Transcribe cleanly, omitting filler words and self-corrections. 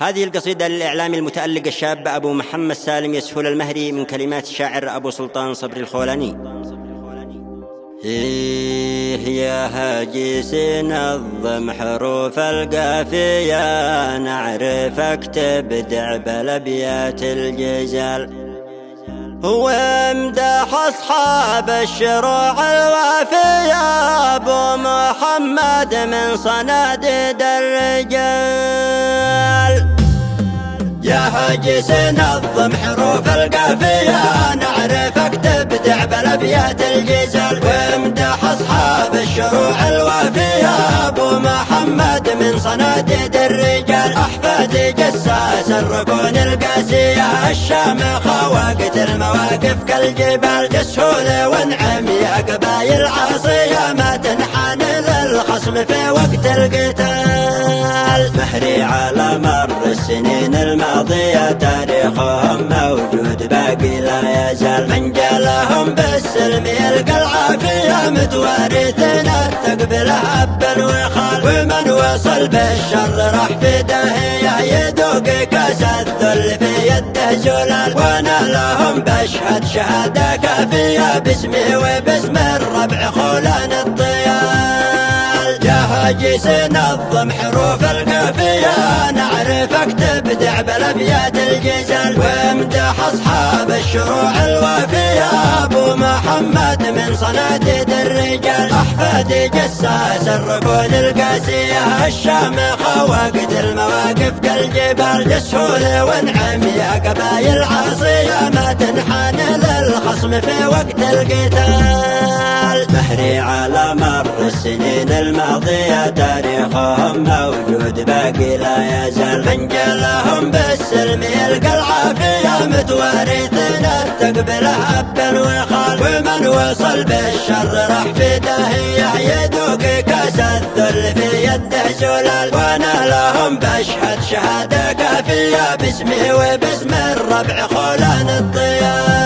هذه القصيدة للإعلامي المتألق الشاب أبو محمد سالم يسهل المهري من كلمات الشاعر أبو سلطان صبري الخولاني. يا هاجس نظم حروف القافية، نعرف اكتب دعب الأبيات الجزال، وامدح أصحاب الشروع الوافية، أبو محمد من صناديد الرجال. يا هاجس نظم حروف القافية، نعرف اكتب دعب الأبيات الجزال، وامدح أصحاب الشروع الوافية، أبو محمد من صناديد الرجال، أحفاد جساس الركون القاسية، الشامخة وقت المواقف كالجبال، جسهول وانعم يا قبايل عاصية، ما تنحن للخصم في وقت القتال. مهري على مر السنين الماضية، تاريخهم موجود باقي لا يزال، من جالهم بالسلم يلقى العافية، متوارثنا تقبل هبا وخال، ومن وصل بالشر راح في داهية، يذوق كاس الذل في يده زلال، وانا لهم بشهد شهادة كافية، باسمي وباسم الربع خولان الطيال. يا هاجس نظم حروف القافية، نعرف اكتب دعب الأبيات الجزال، وامدح أصحاب الشروع الوافية، أبو محمد من صناديد الرجال، أحفاد جساس الركون القاسية، الشامخة وقت المواقف كالجبال، جسهول وانعم يا قبايل عاصية، ما تنحن للخصم في وقت القتال. مهري على مر السنين الماضية، تاريخهم موجود باقي لا يزال، من جالهم بالسلم يلقى العافية، متوارثنا تقبل هبا وخال، ومن وصل بالشر راح في داهية، يذوق كاس الذل في يده زلال، وانا لهم بشهد شهادة كافية، باسمي وباسم الربع خولان الطيال.